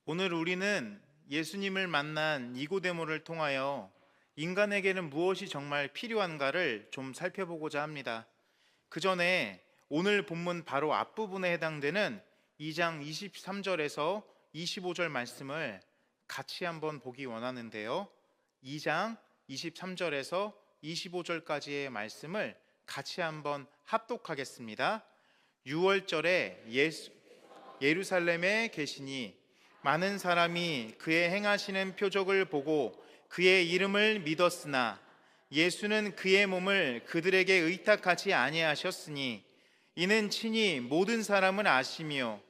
오늘 우리는 예수님을 만난 니고데모를 통하여 인간에게는 무엇이 정말 필요한가를 좀 살펴보고자 합니다. 그 전에 오늘 본문 바로 앞부분에 해당되는 2장 23절에서 25절 말씀을 같이 한번 보기 원하는데요. 2장 23절에서 25절까지의 말씀을 같이 한번 합독하겠습니다. 6월절에 예루살렘에 계시니 많은 사람이 그의 행하시는 표적을 보고 그의 이름을 믿었으나 예수는 그의 몸을 그들에게 의탁하지 아니하셨으니 이는 친히 모든 사람을 아시며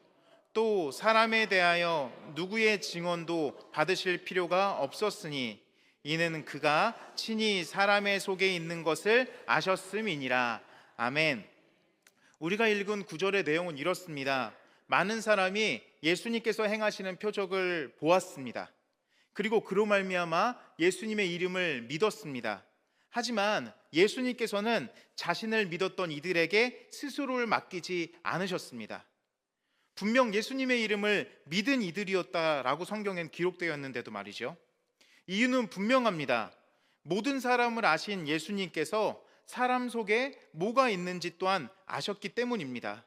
또 사람에 대하여 누구의 증언도 받으실 필요가 없었으니 이는 그가 친히 사람의 속에 있는 것을 아셨음이니라. 아멘. 우리가 읽은 구절의 내용은 이렇습니다. 많은 사람이 예수님께서 행하시는 표적을 보았습니다. 그리고 그로 말미암아 예수님의 이름을 믿었습니다. 하지만 예수님께서는 자신을 믿었던 이들에게 스스로를 맡기지 않으셨습니다. 분명 예수님의 이름을 믿은 이들이었다라고 성경엔 기록되었는데도 말이죠. 이유는 분명합니다. 모든 사람을 아신 예수님께서 사람 속에 뭐가 있는지 또한 아셨기 때문입니다.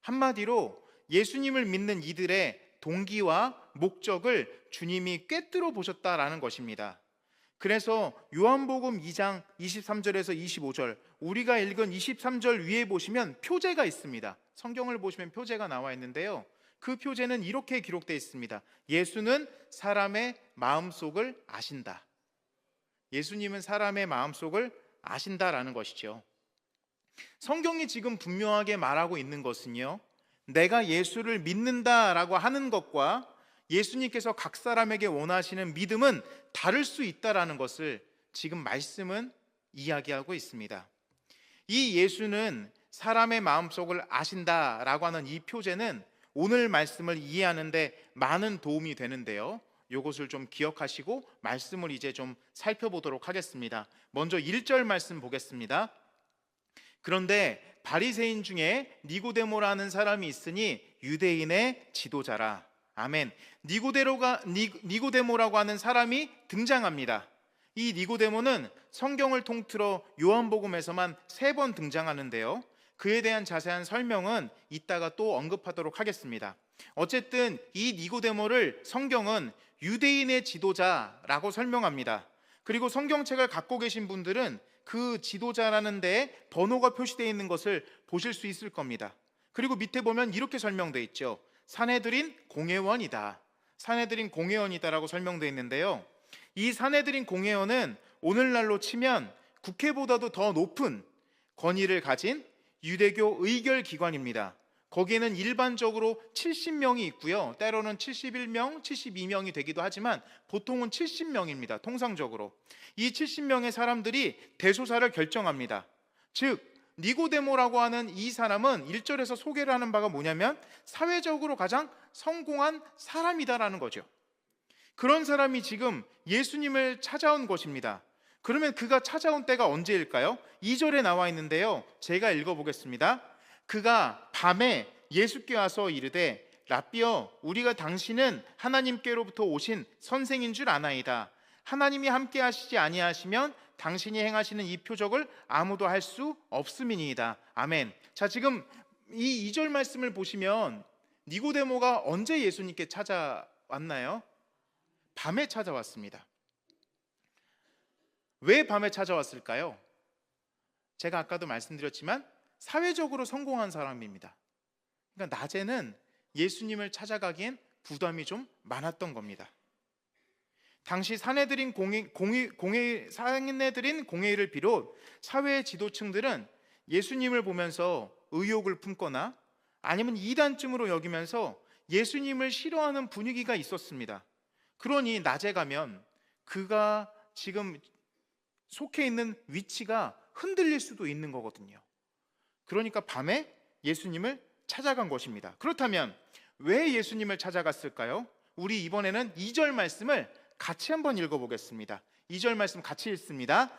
한마디로 예수님을 믿는 이들의 동기와 목적을 주님이 꿰뚫어 보셨다라는 것입니다. 그래서 요한복음 2장 23절에서 25절, 우리가 읽은 23절 위에 보시면 표제가 있습니다. 성경을 보시면 표제가 나와 있는데요. 그 표제는 이렇게 기록되어 있습니다. 예수는 사람의 마음속을 아신다. 예수님은 사람의 마음속을 아신다라는 것이죠. 성경이 지금 분명하게 말하고 있는 것은요, 내가 예수를 믿는다라고 하는 것과 예수님께서 각 사람에게 원하시는 믿음은 다를 수 있다라는 것을 지금 말씀은 이야기하고 있습니다. 이 예수는 사람의 마음속을 아신다라고 하는 이 표제는 오늘 말씀을 이해하는데 많은 도움이 되는데요. 이것을 좀 기억하시고 말씀을 이제 좀 살펴보도록 하겠습니다. 먼저 1절 말씀 보겠습니다. 그런데 바리새인 중에 니고데모라는 사람이 있으니 유대인의 지도자라. 아멘. 니고데모라고 하는 사람이 등장합니다. 이 니고데모는 성경을 통틀어 요한복음에서만 3번 등장하는데요. 그에 대한 자세한 설명은 이따가 또 언급하도록 하겠습니다. 어쨌든 이 니고데모를 성경은 유대인의 지도자라고 설명합니다. 그리고 성경책을 갖고 계신 분들은 그 지도자라는 데에 번호가 표시되어 있는 것을 보실 수 있을 겁니다. 그리고 밑에 보면 이렇게 설명되어 있죠. 산헤드린 공회원이다. 산헤드린 공회원이다라고 설명되어 있는데요. 이 산헤드린 공회원은 오늘날로 치면 국회보다도 더 높은 권위를 가진 유대교 의결기관입니다. 거기에는 일반적으로 70명이 있고요. 때로는 71명, 72명이 되기도 하지만 보통은 70명입니다. 통상적으로. 이 70명의 사람들이 대소사를 결정합니다. 즉 니고데모라고 하는 이 사람은 1절에서 소개를 하는 바가 뭐냐면 사회적으로 가장 성공한 사람이다라는 거죠. 그런 사람이 지금 예수님을 찾아온 것입니다. 그러면 그가 찾아온 때가 언제일까요? 2절에 나와 있는데요. 제가 읽어보겠습니다. 그가 밤에 예수께 와서 이르되 라삐여, 우리가 당신은 하나님께로부터 오신 선생인 줄 아나이다. 하나님이 함께 하시지 아니하시면 당신이 행하시는 이 표적을 아무도 할 수 없음이니이다. 아멘. 자, 지금 이 2절 말씀을 보시면 니고데모가 언제 예수님께 찾아왔나요? 밤에 찾아왔습니다. 왜 밤에 찾아왔을까요? 제가 아까도 말씀드렸지만 사회적으로 성공한 사람입니다. 그러니까 낮에는 예수님을 찾아가기엔 부담이 좀 많았던 겁니다. 당시 산헤드린 공회를 비롯 사회 지도층들은 예수님을 보면서 의욕을 품거나 아니면 이단쯤으로 여기면서 예수님을 싫어하는 분위기가 있었습니다. 그러니 낮에 가면 그가 지금 속해 있는 위치가 흔들릴 수도 있는 거거든요. 그러니까 밤에 예수님을 찾아간 것입니다. 그렇다면 왜 예수님을 찾아갔을까요? 우리 이번에는 2절 말씀을 같이 한번 읽어보겠습니다. 2절 말씀 같이 읽습니다.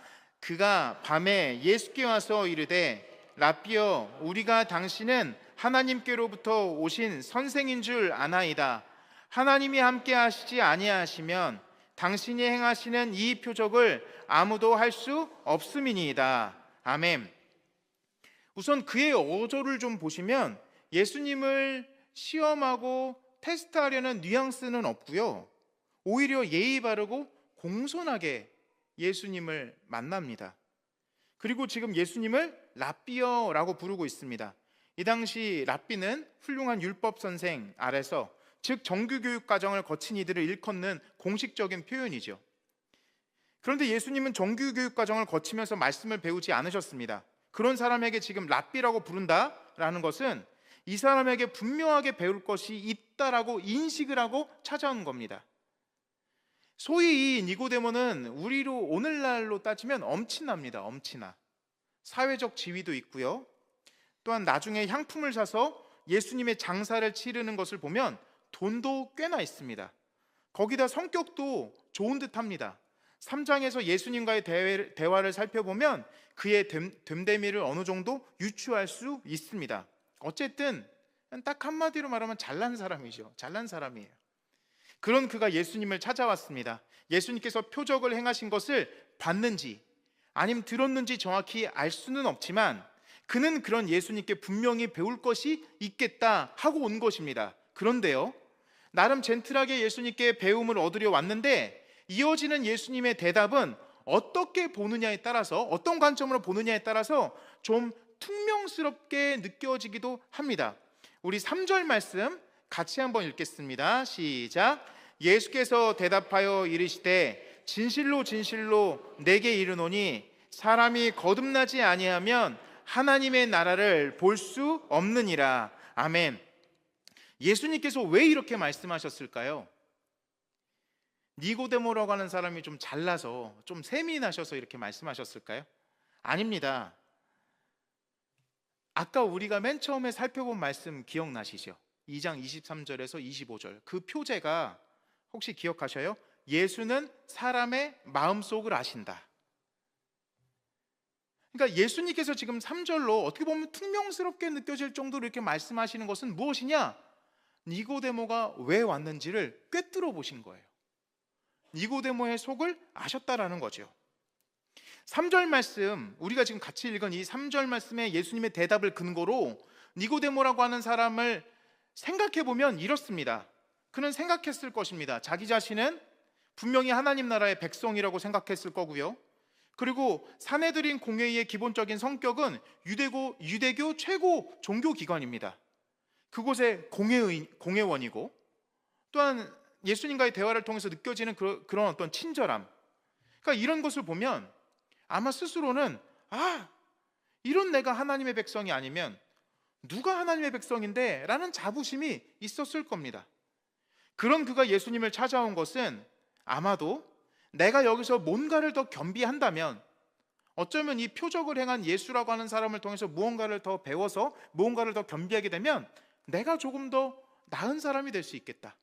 그가 밤에 예수께 와서 이르되 라삐여, 우리가 당신은 하나님께로부터 오신 선생인 줄 아나이다. 하나님이 함께 하시지 아니하시면 당신이 행하시는 이 표적을 아무도 할 수 없음이니이다. 아멘. 우선 그의 어조를 좀 보시면 예수님을 시험하고 테스트하려는 뉘앙스는 없고요, 오히려 예의 바르고 공손하게 예수님을 만납니다. 그리고 지금 예수님을 랍비어라고 부르고 있습니다. 이 당시 랍비는 훌륭한 율법 선생 아래서, 즉 정규교육 과정을 거친 이들을 일컫는 공식적인 표현이죠. 그런데 예수님은 정규교육 과정을 거치면서 말씀을 배우지 않으셨습니다. 그런 사람에게 지금 랍비라고 부른다라는 것은 이 사람에게 분명하게 배울 것이 있다라고 인식을 하고 찾아온 겁니다. 소위 이 니고데모는 우리로 오늘날로 따지면 엄친아입니다. 엄친아. 사회적 지위도 있고요, 또한 나중에 향품을 사서 예수님의 장사를 치르는 것을 보면 돈도 꽤나 있습니다. 거기다 성격도 좋은 듯합니다. 3장에서 예수님과의 대화를 살펴보면 그의 됨됨이를 어느 정도 유추할 수 있습니다. 어쨌든 딱 한마디로 말하면 잘난 사람이죠. 잘난 사람이에요. 그런 그가 예수님을 찾아왔습니다. 예수님께서 표적을 행하신 것을 봤는지 아니면 들었는지 정확히 알 수는 없지만 그는 그런 예수님께 분명히 배울 것이 있겠다 하고 온 것입니다. 그런데요, 나름 젠틀하게 예수님께 배움을 얻으려 왔는데 이어지는 예수님의 대답은 어떻게 보느냐에 따라서, 어떤 관점으로 보느냐에 따라서 좀 퉁명스럽게 느껴지기도 합니다. 우리 3절 말씀 같이 한번 읽겠습니다. 시작. 예수께서 대답하여 이르시되 진실로 진실로 내게 이르노니 사람이 거듭나지 아니하면 하나님의 나라를 볼 수 없느니라. 아멘. 예수님께서 왜 이렇게 말씀하셨을까요? 니고데모라고 하는 사람이 좀 잘나서, 좀 세민하셔서 이렇게 말씀하셨을까요? 아닙니다. 아까 우리가 맨 처음에 살펴본 말씀 기억나시죠? 2장 23절에서 25절 그 표제가 혹시 기억하셔요? 예수는 사람의 마음속을 아신다. 그러니까 예수님께서 지금 3절로 어떻게 보면 퉁명스럽게 느껴질 정도로 이렇게 말씀하시는 것은 무엇이냐? 니고데모가 왜 왔는지를 꿰뚫어 보신 거예요. 니고데모의 속을 아셨다라는 거죠. 3절 말씀, 우리가 지금 같이 읽은 이 3절 말씀에 예수님의 대답을 근거로 니고데모라고 하는 사람을 생각해 보면 이렇습니다. 그는 생각했을 것입니다. 자기 자신은 분명히 하나님 나라의 백성이라고 생각했을 거고요, 그리고 사내들인 공회의 기본적인 성격은 유대교 최고 종교기관입니다. 그곳의 공회원이고, 또한 예수님과의 대화를 통해서 느껴지는 그런 어떤 친절함, 그러니까 이런 것을 보면 아마 스스로는 이런 내가 하나님의 백성이 아니면 누가 하나님의 백성인데? 라는 자부심이 있었을 겁니다. 그런 그가 예수님을 찾아온 것은 아마도 내가 여기서 뭔가를 더 겸비한다면, 어쩌면 이 표적을 행한 예수라고 하는 사람을 통해서 무언가를 더 배워서 무언가를 더 겸비하게 되면 내가 조금 더 나은 사람이 될 수 있겠다,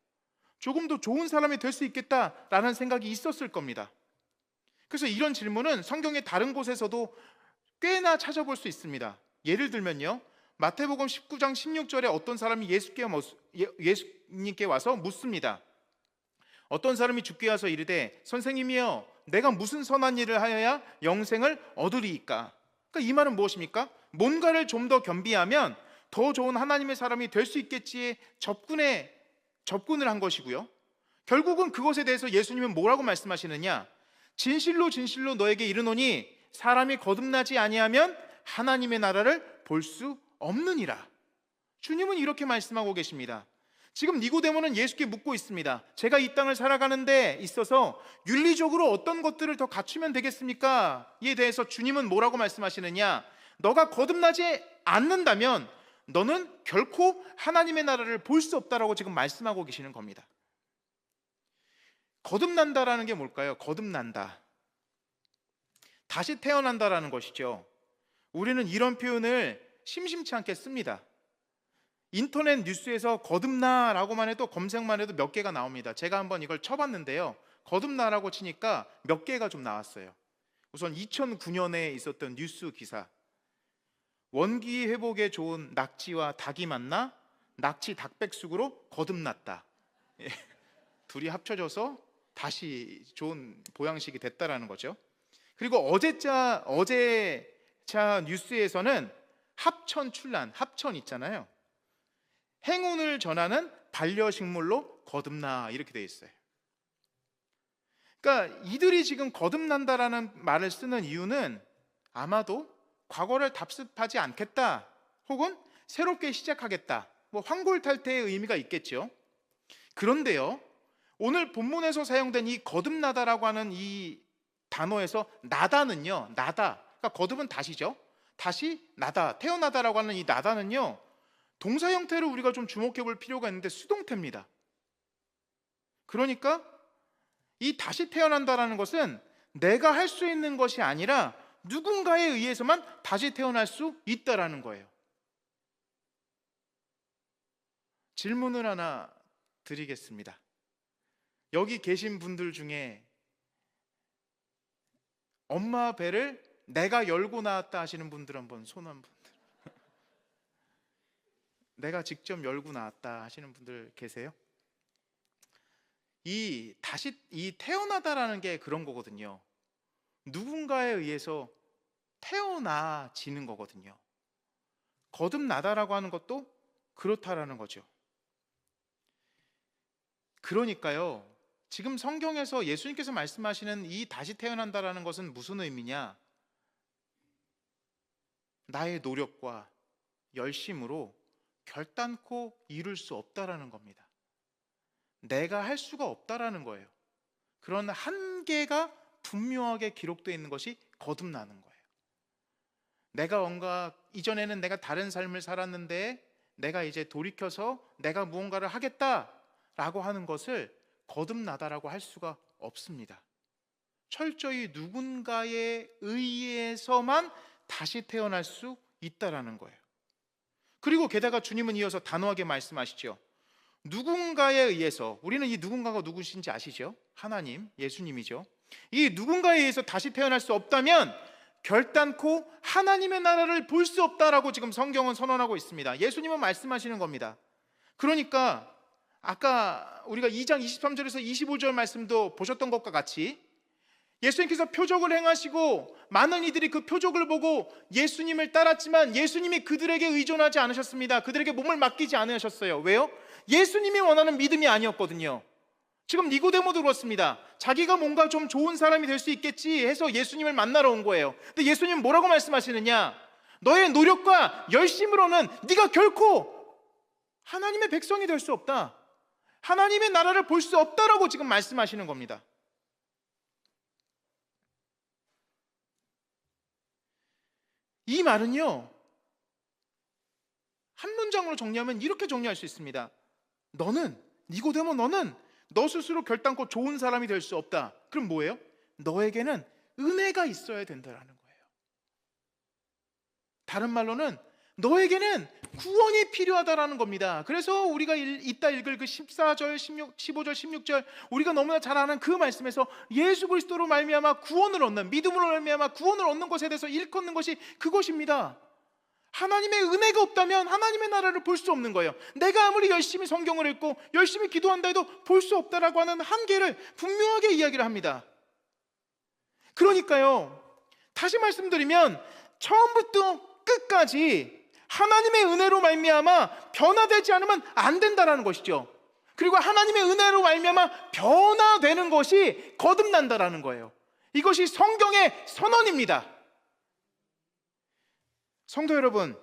조금 더 좋은 사람이 될 수 있겠다라는 생각이 있었을 겁니다. 그래서 이런 질문은 성경의 다른 곳에서도 꽤나 찾아볼 수 있습니다. 예를 들면요, 마태복음 19장 16절에 어떤 사람이 예수님께 와서 묻습니다. 어떤 사람이 주께 와서 이르되 선생님이여 내가 무슨 선한 일을 하여야 영생을 얻으리이까? 그러니까 이 말은 무엇입니까? 뭔가를 좀 더 겸비하면 더 좋은 하나님의 사람이 될 수 있겠지에 접근을 한 것이고요, 결국은 그것에 대해서 예수님은 뭐라고 말씀하시느냐? 진실로 진실로 너에게 이르노니 사람이 거듭나지 아니하면 하나님의 나라를 볼 수 없느니라. 주님은 이렇게 말씀하고 계십니다. 지금 니고데모는 예수께 묻고 있습니다. 제가 이 땅을 살아가는 데 있어서 윤리적으로 어떤 것들을 더 갖추면 되겠습니까? 이에 대해서 주님은 뭐라고 말씀하시느냐? 너가 거듭나지 않는다면 너는 결코 하나님의 나라를 볼 수 없다라고 지금 말씀하고 계시는 겁니다. 거듭난다라는 게 뭘까요? 거듭난다, 다시 태어난다라는 것이죠. 우리는 이런 표현을 심심치 않게 씁니다. 인터넷 뉴스에서 거듭나라고만 해도, 검색만 해도 몇 개가 나옵니다. 제가 한번 이걸 쳐봤는데요, 거듭나라고 치니까 몇 개가 좀 나왔어요. 우선 2009년에 있었던 뉴스 기사, 원기 회복에 좋은 낙지와 닭이 만나 낙지 닭백숙으로 거듭났다. 둘이 합쳐져서 다시 좋은 보양식이 됐다라는 거죠. 그리고 어제자 뉴스에서는 합천 있잖아요. 행운을 전하는 반려식물로 거듭나 이렇게 돼 있어요. 그러니까 이들이 지금 거듭난다라는 말을 쓰는 이유는 아마도 과거를 답습하지 않겠다, 혹은 새롭게 시작하겠다, 뭐 황골탈퇴의 의미가 있겠죠. 그런데요, 오늘 본문에서 사용된 이 거듭나다라고 하는 이 단어에서 나다는요, 나다, 그러니까 거듭은 다시죠. 다시 나다, 태어나다라고 하는 이 나다는요, 동사 형태를 우리가 좀 주목해 볼 필요가 있는데 수동태입니다. 그러니까 이 다시 태어난다라는 것은 내가 할 수 있는 것이 아니라 누군가에 의해서만 다시 태어날 수 있다라는 거예요. 질문을 하나 드리겠습니다. 여기 계신 분들 중에 엄마 배를 내가 열고 나왔다 하시는 분들 한번 손 한번. 내가 직접 열고 나왔다 하시는 분들 계세요? 이 태어나다라는 게 그런 거거든요. 누군가에 의해서 태어나지는 거거든요. 거듭나다라고 하는 것도 그렇다라는 거죠. 그러니까요, 지금 성경에서 예수님께서 말씀하시는 이 다시 태어난다라는 것은 무슨 의미냐? 나의 노력과 열심으로 결단코 이룰 수 없다라는 겁니다. 내가 할 수가 없다라는 거예요. 그런 한계가 분명하게 기록되어 있는 것이 거듭나는 거예요. 내가 뭔가 이전에는 내가 다른 삶을 살았는데 내가 이제 돌이켜서 내가 무언가를 하겠다라고 하는 것을 거듭나다라고 할 수가 없습니다. 철저히 누군가에 의해서만 다시 태어날 수 있다라는 거예요. 그리고 게다가 주님은 이어서 단호하게 말씀하시죠. 누군가에 의해서, 우리는 이 누군가가 누구신지 아시죠? 하나님, 예수님이죠. 이 누군가에 의해서 다시 태어날 수 없다면 결단코 하나님의 나라를 볼 수 없다라고 지금 성경은 선언하고 있습니다. 예수님은 말씀하시는 겁니다. 그러니까 아까 우리가 2장 23절에서 25절 말씀도 보셨던 것과 같이 예수님께서 표적을 행하시고 많은 이들이 그 표적을 보고 예수님을 따랐지만 예수님이 그들에게 의존하지 않으셨습니다. 그들에게 몸을 맡기지 않으셨어요. 왜요? 예수님이 원하는 믿음이 아니었거든요. 지금 니고데모도 그렇습니다. 자기가 뭔가 좀 좋은 사람이 될 수 있겠지 해서 예수님을 만나러 온 거예요. 근데 예수님은 뭐라고 말씀하시느냐? 너의 노력과 열심으로는 네가 결코 하나님의 백성이 될 수 없다, 하나님의 나라를 볼 수 없다라고 지금 말씀하시는 겁니다. 이 말은요, 한 문장으로 정리하면 이렇게 정리할 수 있습니다. 니고데모, 너는 너 스스로 결단코 좋은 사람이 될 수 없다. 그럼 뭐예요? 너에게는 은혜가 있어야 된다는 거예요. 다른 말로는 너에게는 구원이 필요하다라는 겁니다. 그래서 우리가 이따 읽을 그 14절, 15절, 16절 우리가 너무나 잘 아는 그 말씀에서 예수 그리스도로 말미암아 구원을 얻는, 믿음으로 말미암아 구원을 얻는 것에 대해서 일컫는 것이 그것입니다. 하나님의 은혜가 없다면 하나님의 나라를 볼 수 없는 거예요. 내가 아무리 열심히 성경을 읽고 열심히 기도한다 해도 볼 수 없다라고 하는 한계를 분명하게 이야기를 합니다. 그러니까요, 다시 말씀드리면 처음부터 끝까지 하나님의 은혜로 말미암아 변화되지 않으면 안 된다라는 것이죠. 그리고 하나님의 은혜로 말미암아 변화되는 것이 거듭난다라는 거예요. 이것이 성경의 선언입니다. 성도 여러분,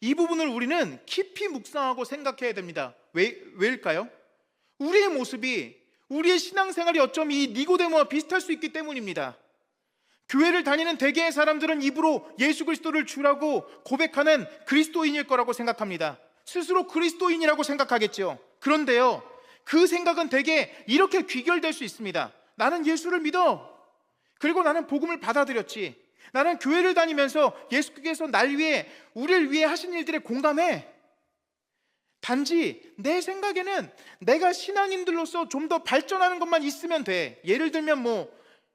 이 부분을 우리는 깊이 묵상하고 생각해야 됩니다. 왜일까요? 우리의 모습이, 우리의 신앙생활이 어쩜 이 니고데모와 비슷할 수 있기 때문입니다. 교회를 다니는 대개의 사람들은 입으로 예수 그리스도를 주라고 고백하는 그리스도인일 거라고 생각합니다. 스스로 그리스도인이라고 생각하겠죠. 그런데요, 그 생각은 대개 이렇게 귀결될 수 있습니다. 나는 예수를 믿어. 그리고 나는 복음을 받아들였지. 나는 교회를 다니면서 예수께서 우리를 위해 하신 일들에 공감해. 단지 내 생각에는 내가 신앙인들로서 좀 더 발전하는 것만 있으면 돼. 예를 들면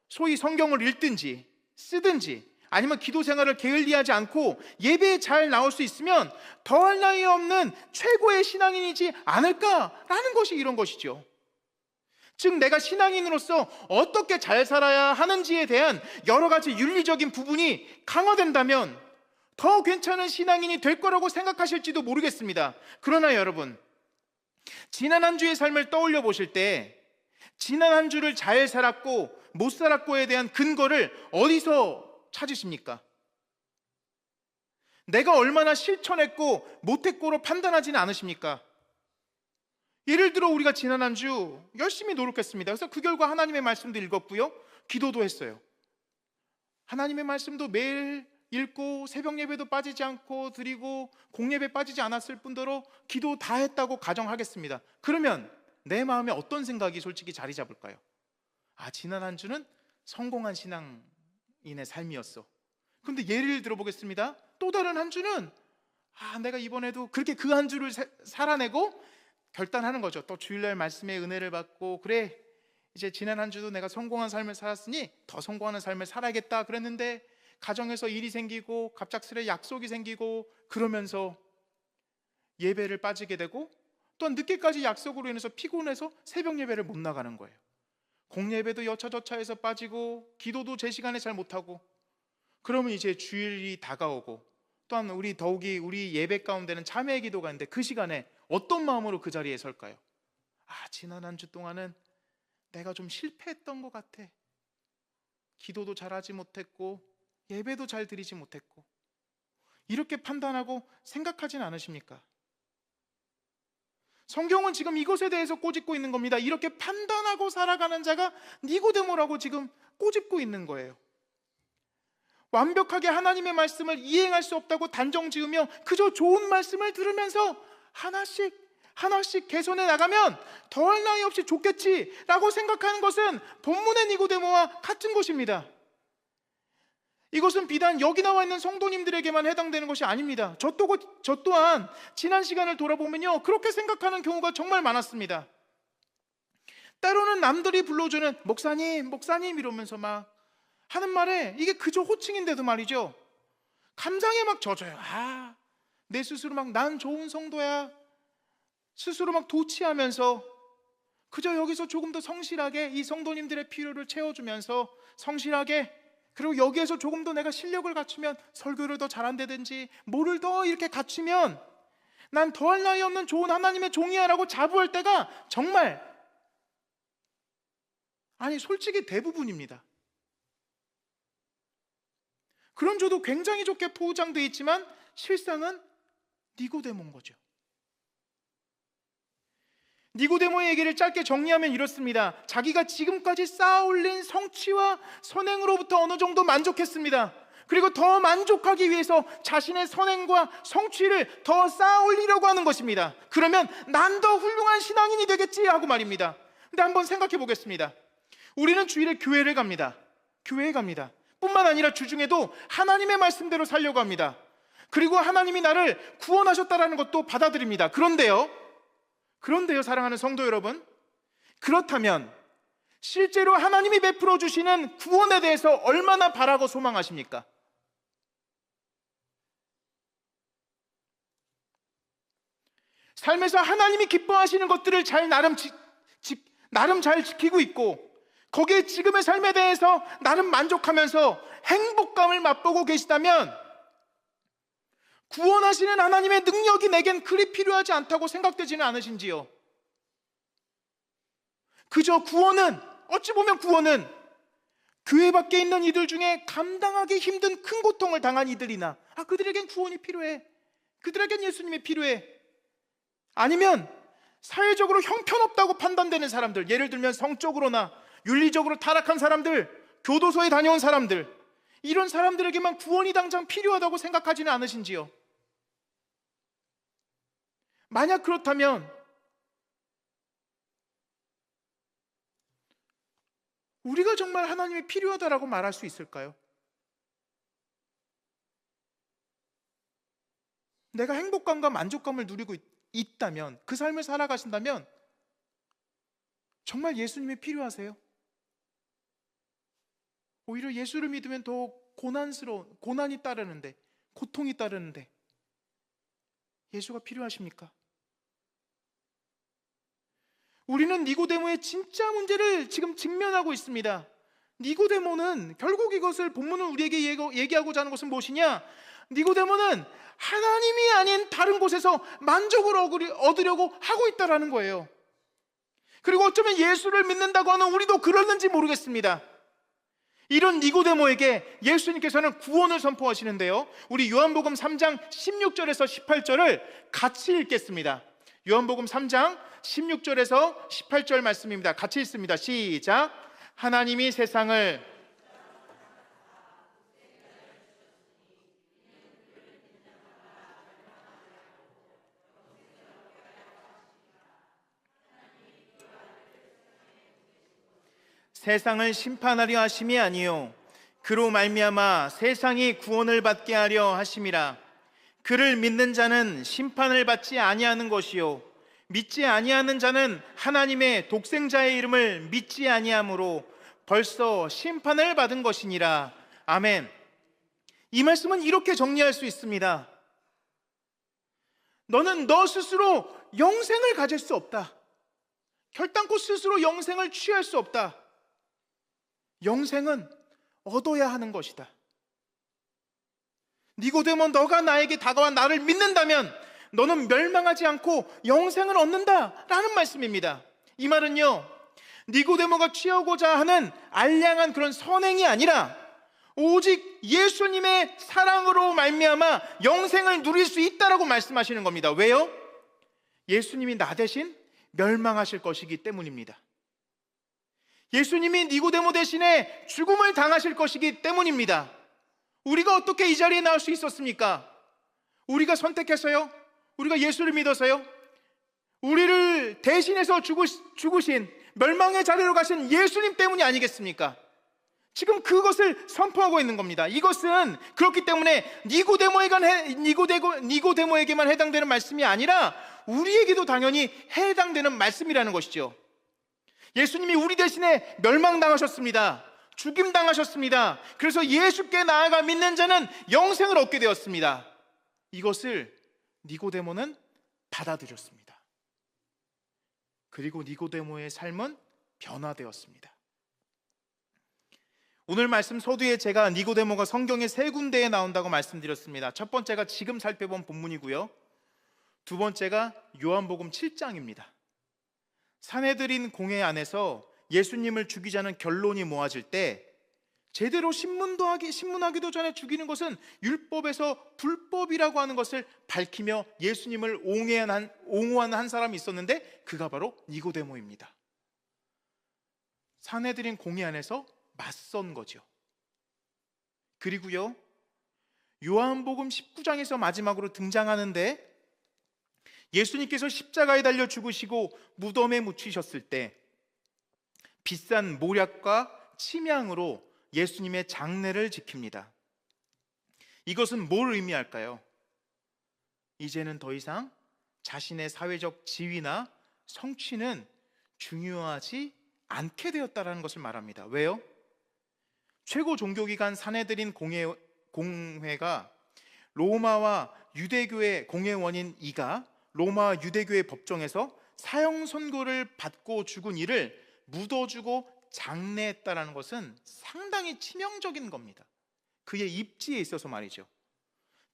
소위 성경을 읽든지 쓰든지 아니면 기도 생활을 게을리하지 않고 예배에 잘 나올 수 있으면 더할 나위 없는 최고의 신앙인이지 않을까라는 것이 이런 것이죠. 즉 내가 신앙인으로서 어떻게 잘 살아야 하는지에 대한 여러 가지 윤리적인 부분이 강화된다면 더 괜찮은 신앙인이 될 거라고 생각하실지도 모르겠습니다. 그러나 여러분, 지난 한 주의 삶을 떠올려 보실 때 지난 한 주를 잘 살았고 못 살았고에 대한 근거를 어디서 찾으십니까? 내가 얼마나 실천했고 못했고로 판단하지는 않으십니까? 예를 들어 우리가 지난 한 주 열심히 노력했습니다. 그래서 그 결과 하나님의 말씀도 읽었고요, 기도도 했어요. 하나님의 말씀도 매일 읽고 새벽 예배도 빠지지 않고 드리고 공예배 빠지지 않았을 뿐더러 기도 다 했다고 가정하겠습니다. 그러면 내 마음에 어떤 생각이 솔직히 자리 잡을까요? 아, 지난 한 주는 성공한 신앙인의 삶이었어. 그런데 예를 들어보겠습니다. 또 다른 한 주는 내가 이번에도 그렇게 그 한 주를 살아내고 결단하는 거죠. 또 주일날 말씀의 은혜를 받고, 그래 이제 지난 한 주도 내가 성공한 삶을 살았으니 더 성공하는 삶을 살아야겠다 그랬는데 가정에서 일이 생기고 갑작스레 약속이 생기고 그러면서 예배를 빠지게 되고, 또한 늦게까지 약속으로 인해서 피곤해서 새벽 예배를 못 나가는 거예요. 공예배도 여차저차해서 빠지고 기도도 제 시간에 잘 못하고, 그러면 이제 주일이 다가오고, 또한 더욱이 우리 예배 가운데는 참회 기도가 있는데 그 시간에 어떤 마음으로 그 자리에 설까요? 지난 한 주 동안은 내가 좀 실패했던 것 같아. 기도도 잘하지 못했고 예배도 잘 드리지 못했고, 이렇게 판단하고 생각하진 않으십니까? 성경은 지금 이것에 대해서 꼬집고 있는 겁니다. 이렇게 판단하고 살아가는 자가 니고데모라고 지금 꼬집고 있는 거예요. 완벽하게 하나님의 말씀을 이행할 수 없다고 단정 지으며 그저 좋은 말씀을 들으면서 하나씩 개선해 나가면 더할 나위 없이 좋겠지라고 생각하는 것은 본문의 니고데모와 같은 것입니다. 이것은 비단 여기 나와 있는 성도님들에게만 해당되는 것이 아닙니다. 저 또한 지난 시간을 돌아보면요, 그렇게 생각하는 경우가 정말 많았습니다. 때로는 남들이 불러주는 목사님 이러면서 막 하는 말에 이게 그저 호칭인데도 말이죠, 감상에 막 젖어요. 내 스스로 막 난 좋은 성도야 스스로 막 도취하면서 그저 여기서 조금 더 성실하게 이 성도님들의 필요를 채워주면서 성실하게, 그리고 여기에서 조금 더 내가 실력을 갖추면 설교를 더 잘한다든지 뭐를 더 이렇게 갖추면 난 더할 나위 없는 좋은 하나님의 종이야 라고 자부할 때가 정말, 솔직히 대부분입니다. 그런 저도 굉장히 좋게 포장되어 있지만 실상은 니고데모인 거죠. 니고데모의 얘기를 짧게 정리하면 이렇습니다. 자기가 지금까지 쌓아올린 성취와 선행으로부터 어느 정도 만족했습니다. 그리고 더 만족하기 위해서 자신의 선행과 성취를 더 쌓아올리려고 하는 것입니다. 그러면 난 더 훌륭한 신앙인이 되겠지 하고 말입니다. 근데 한번 생각해 보겠습니다. 우리는 주일에 교회에 갑니다. 뿐만 아니라 주중에도 하나님의 말씀대로 살려고 합니다. 그리고 하나님이 나를 구원하셨다라는 것도 받아들입니다. 그런데요 사랑하는 성도 여러분, 그렇다면 실제로 하나님이 베풀어 주시는 구원에 대해서 얼마나 바라고 소망하십니까? 삶에서 하나님이 기뻐하시는 것들을 나름 잘 지키고 있고, 거기에 지금의 삶에 대해서 나름 만족하면서 행복감을 맛보고 계시다면 구원하시는 하나님의 능력이 내겐 그리 필요하지 않다고 생각되지는 않으신지요? 그저 어찌 보면 구원은 교회 밖에 있는 이들 중에 감당하기 힘든 큰 고통을 당한 이들이나 그들에겐 구원이 필요해, 그들에겐 예수님이 필요해, 아니면 사회적으로 형편없다고 판단되는 사람들, 예를 들면 성적으로나 윤리적으로 타락한 사람들, 교도소에 다녀온 사람들, 이런 사람들에게만 구원이 당장 필요하다고 생각하지는 않으신지요? 만약 그렇다면 우리가 정말 하나님이 필요하다라고 말할 수 있을까요? 내가 행복감과 만족감을 누리고 있다면, 그 삶을 살아가신다면 정말 예수님이 필요하세요? 오히려 예수를 믿으면 더 고난이 따르는데, 고통이 따르는데 예수가 필요하십니까? 우리는 니고데모의 진짜 문제를 지금 직면하고 있습니다. 니고데모는 결국 이것을 본문은 우리에게 얘기하고자 하는 것은 무엇이냐? 니고데모는 하나님이 아닌 다른 곳에서 만족을 얻으려고 하고 있다는 거예요. 그리고 어쩌면 예수를 믿는다고 하는 우리도 그러는지 모르겠습니다. 이런 니고데모에게 예수님께서는 구원을 선포하시는데요, 우리 요한복음 3장 16절에서 18절을 같이 읽겠습니다. 요한복음 3장 16절에서 18절 말씀입니다. 같이 읽습니다. 시작. 하나님이 세상을 심판하려 하심이 아니요 그로 말미암아 세상이 구원을 받게 하려 하심이라. 그를 믿는 자는 심판을 받지 아니하는 것이요 믿지 아니하는 자는 하나님의 독생자의 이름을 믿지 아니하므로 벌써 심판을 받은 것이니라. 아멘. 이 말씀은 이렇게 정리할 수 있습니다. 너는 너 스스로 영생을 가질 수 없다. 결단코 스스로 영생을 취할 수 없다. 영생은 얻어야 하는 것이다. 니고데모, 너가 나에게 다가와 나를 믿는다면 너는 멸망하지 않고 영생을 얻는다 라는 말씀입니다. 이 말은요, 니고데모가 취하고자 하는 알량한 그런 선행이 아니라 오직 예수님의 사랑으로 말미암아 영생을 누릴 수 있다라고 말씀하시는 겁니다. 왜요? 예수님이 나 대신 멸망하실 것이기 때문입니다. 예수님이 니고데모 대신에 죽음을 당하실 것이기 때문입니다. 우리가 어떻게 이 자리에 나올 수 있었습니까? 우리가 선택해서요? 우리가 예수를 믿어서요? 우리를 대신해서 죽으신 멸망의 자리로 가신 예수님 때문이 아니겠습니까? 지금 그것을 선포하고 있는 겁니다. 이것은 그렇기 때문에 니고데모에게만 해당되는 말씀이 아니라 우리에게도 당연히 해당되는 말씀이라는 것이죠. 예수님이 우리 대신에 멸망당하셨습니다. 죽임당하셨습니다. 그래서 예수께 나아가 믿는 자는 영생을 얻게 되었습니다. 이것을 니고데모는 받아들였습니다. 그리고 니고데모의 삶은 변화되었습니다. 오늘 말씀 서두에 제가 니고데모가 성경에 세 군데에 나온다고 말씀드렸습니다. 첫 번째가 지금 살펴본 본문이고요, 두 번째가 요한복음 7장입니다. 산헤드린 공회 안에서 예수님을 죽이자는 결론이 모아질 때 제대로 신문하기도 전에 죽이는 것은 율법에서 불법이라고 하는 것을 밝히며 예수님을 옹호하는 한 사람이 있었는데 그가 바로 니고데모입니다. 산헤드린 공회 안에서 맞선 거죠. 그리고요, 요한복음 19장에서 마지막으로 등장하는데 예수님께서 십자가에 달려 죽으시고 무덤에 묻히셨을 때 비싼 모략과 침향으로 예수님의 장례를 지킵니다. 이것은 뭘 의미할까요? 이제는 더 이상 자신의 사회적 지위나 성취는 중요하지 않게 되었다는 것을 말합니다. 왜요? 최고 종교기관 산헤드린 공회가 로마와 유대교의 공회원인 이가 로마 유대교의 법정에서 사형 선고를 받고 죽은 이를 묻어주고 장례했다라는 것은 상당히 치명적인 겁니다. 그의 입지에 있어서 말이죠.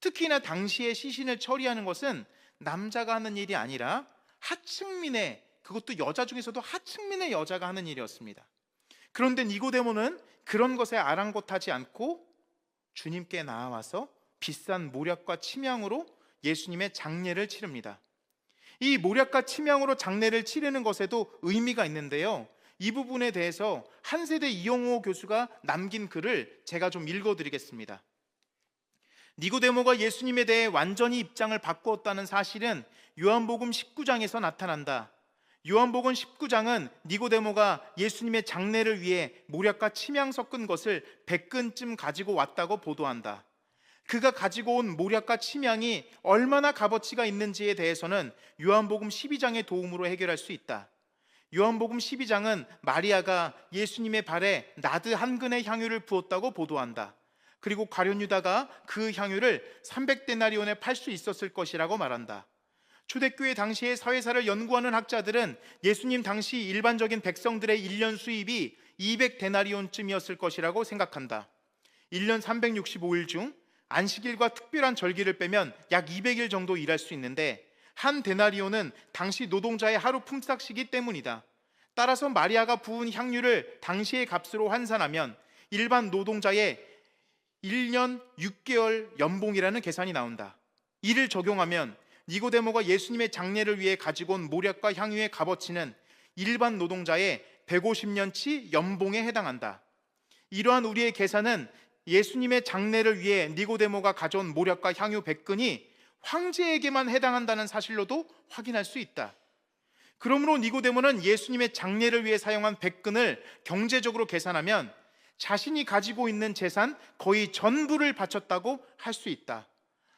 특히나 당시에 시신을 처리하는 것은 남자가 하는 일이 아니라 하층민의, 그것도 여자 중에서도 하층민의 여자가 하는 일이었습니다. 그런데 니고데모는 그런 것에 아랑곳하지 않고 주님께 나와서 비싼 모략과 침향으로 예수님의 장례를 치릅니다. 이 모략과 침향으로 장례를 치르는 것에도 의미가 있는데요, 이 부분에 대해서 한세대 이용호 교수가 남긴 글을 제가 좀 읽어드리겠습니다. 니고데모가 예수님에 대해 완전히 입장을 바꾸었다는 사실은 요한복음 19장에서 나타난다. 요한복음 19장은 니고데모가 예수님의 장례를 위해 모략과 침향 섞은 것을 100근쯤 가지고 왔다고 보도한다. 그가 가지고 온 모략과 침향이 얼마나 값어치가 있는지에 대해서는 요한복음 12장의 도움으로 해결할 수 있다. 요한복음 12장은 마리아가 예수님의 발에 나드 한 근의 향유를 부었다고 보도한다. 그리고 가룟 유다가 그 향유를 300데나리온에 팔 수 있었을 것이라고 말한다. 초대교회 당시의 사회사를 연구하는 학자들은 예수님 당시 일반적인 백성들의 1년 수입이 200데나리온쯤이었을 것이라고 생각한다. 1년 365일 중 안식일과 특별한 절기를 빼면 약 200일 정도 일할 수 있는데 한 데나리온은 당시 노동자의 하루 품삯이기 때문이다. 따라서 마리아가 부은 향유를 당시의 값으로 환산하면 일반 노동자의 1년 6개월 연봉이라는 계산이 나온다. 이를 적용하면 니고데모가 예수님의 장례를 위해 가지고 온 모략과 향유의 값어치는 일반 노동자의 150년치 연봉에 해당한다. 이러한 우리의 계산은 예수님의 장례를 위해 니고데모가 가져온 모략과 향유 100근이 황제에게만 해당한다는 사실로도 확인할 수 있다. 그러므로 니고데모는 예수님의 장례를 위해 사용한 100근을 경제적으로 계산하면 자신이 가지고 있는 재산 거의 전부를 바쳤다고 할 수 있다.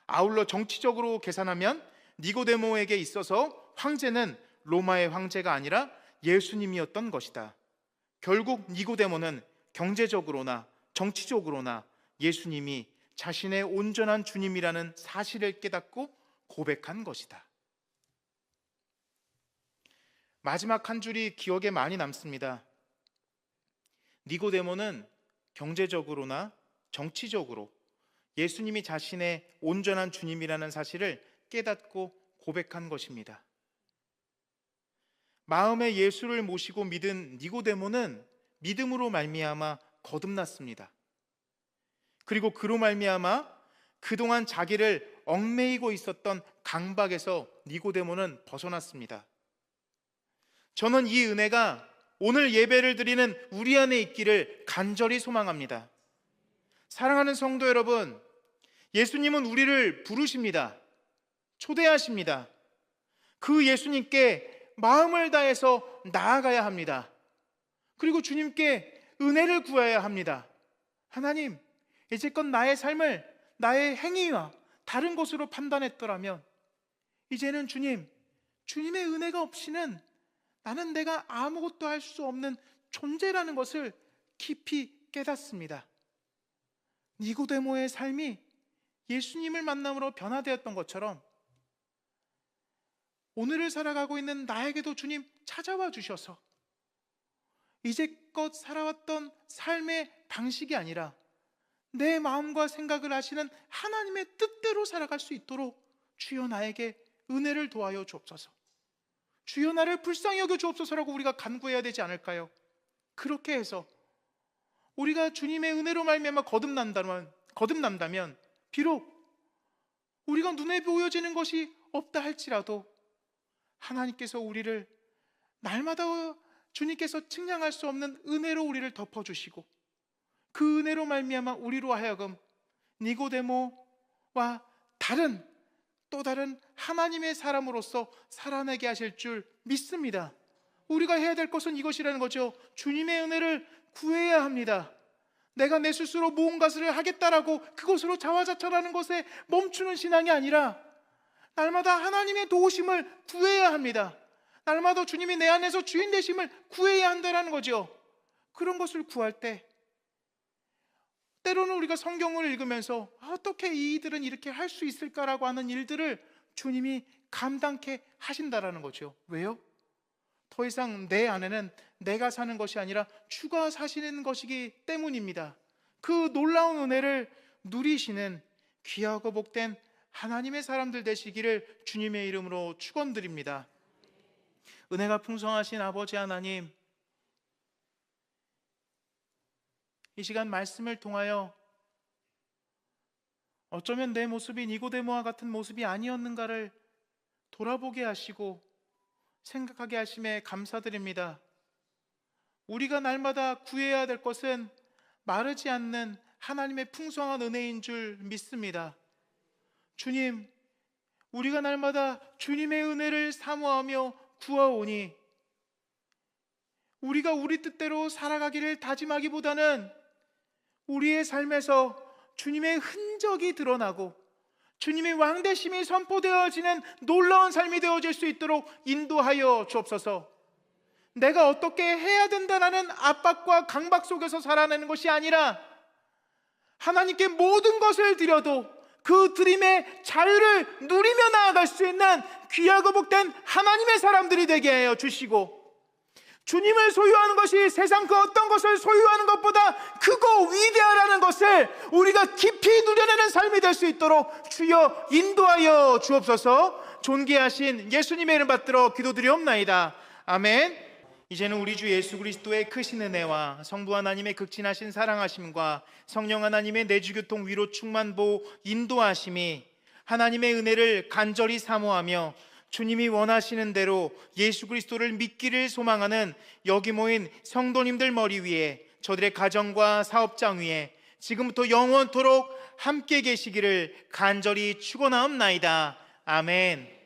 아울러 정치적으로 계산하면 니고데모에게 있어서 황제는 로마의 황제가 아니라 예수님이었던 것이다. 결국 니고데모는 경제적으로나 정치적으로나 예수님이 자신의 온전한 주님이라는 사실을 깨닫고 고백한 것이다. 마지막 한 줄이 기억에 많이 남습니다. 니고데모는 경제적으로나 정치적으로 예수님이 자신의 온전한 주님이라는 사실을 깨닫고 고백한 것입니다. 마음에 예수를 모시고 믿은 니고데모는 믿음으로 말미암아 거듭났습니다. 그리고 그로 말미암아 그동안 자기를 얽매이고 있었던 강박에서 니고데모는 벗어났습니다. 저는 이 은혜가 오늘 예배를 드리는 우리 안에 있기를 간절히 소망합니다. 사랑하는 성도 여러분, 예수님은 우리를 부르십니다. 초대하십니다. 그 예수님께 마음을 다해서 나아가야 합니다. 그리고 주님께 은혜를 구해야 합니다. 하나님, 이제껏 나의 삶을 나의 행위와 다른 것으로 판단했더라면 이제는 주님의 은혜가 없이는 나는 내가 아무것도 할 수 없는 존재라는 것을 깊이 깨닫습니다. 니고데모의 삶이 예수님을 만남으로 변화되었던 것처럼 오늘을 살아가고 있는 나에게도 주님 찾아와 주셔서 이제껏 살아왔던 삶의 방식이 아니라 내 마음과 생각을 하시는 하나님의 뜻대로 살아갈 수 있도록 주여 나에게 은혜를 도하여 주옵소서. 주여 나를 불쌍히 여겨 주옵소서라고 우리가 간구해야 되지 않을까요? 그렇게 해서 우리가 주님의 은혜로 말미암아 거듭난다면 비록 우리가 눈에 보여지는 것이 없다 할지라도 하나님께서 우리를 날마다 주님께서 측량할 수 없는 은혜로 우리를 덮어주시고 그 은혜로 말미암아 우리로 하여금 니고데모와 또 다른 하나님의 사람으로서 살아내게 하실 줄 믿습니다. 우리가 해야 될 것은 이것이라는 거죠. 주님의 은혜를 구해야 합니다. 내가 내 스스로 무언가를 하겠다라고 그것으로 자화자찬하는 것에 멈추는 신앙이 아니라 날마다 하나님의 도우심을 구해야 합니다. 날마다 주님이 내 안에서 주인 되심을 구해야 한다는 거죠. 그런 것을 구할 때 때로는 우리가 성경을 읽으면서 어떻게 이들은 이렇게 할 수 있을까라고 하는 일들을 주님이 감당케 하신다라는 거죠. 왜요? 더 이상 내 안에는 내가 사는 것이 아니라 주가 사시는 것이기 때문입니다. 그 놀라운 은혜를 누리시는 귀하고 복된 하나님의 사람들 되시기를 주님의 이름으로 축원드립니다. 은혜가 풍성하신 아버지 하나님, 이 시간 말씀을 통하여 어쩌면 내 모습이 니고데모와 같은 모습이 아니었는가를 돌아보게 하시고 생각하게 하심에 감사드립니다. 우리가 날마다 구해야 될 것은 마르지 않는 하나님의 풍성한 은혜인 줄 믿습니다. 주님, 우리가 날마다 주님의 은혜를 사모하며 구하오니 우리가 우리 뜻대로 살아가기를 다짐하기보다는 우리의 삶에서 주님의 흔적이 드러나고 주님의 왕대심이 선포되어지는 놀라운 삶이 되어질 수 있도록 인도하여 주옵소서. 내가 어떻게 해야 된다는 압박과 강박 속에서 살아내는 것이 아니라 하나님께 모든 것을 드려도 그 드림의 자유를 누리며 나아갈 수 있는 귀하고 복된 하나님의 사람들이 되게 하여 주시고, 주님을 소유하는 것이 세상 그 어떤 것을 소유하는 것보다 크고 위대하라는 것을 우리가 깊이 누려내는 삶이 될 수 있도록 주여 인도하여 주옵소서. 존귀하신 예수님의 이름 받들어 기도드리옵나이다. 아멘. 이제는 우리 주 예수 그리스도의 크신 은혜와 성부 하나님의 극진하신 사랑하심과 성령 하나님의 내주교통 위로 충만보 인도하심이 하나님의 은혜를 간절히 사모하며 주님이 원하시는 대로 예수 그리스도를 믿기를 소망하는 여기 모인 성도님들 머리 위에, 저들의 가정과 사업장 위에 지금부터 영원토록 함께 계시기를 간절히 축원하옵나이다. 아멘.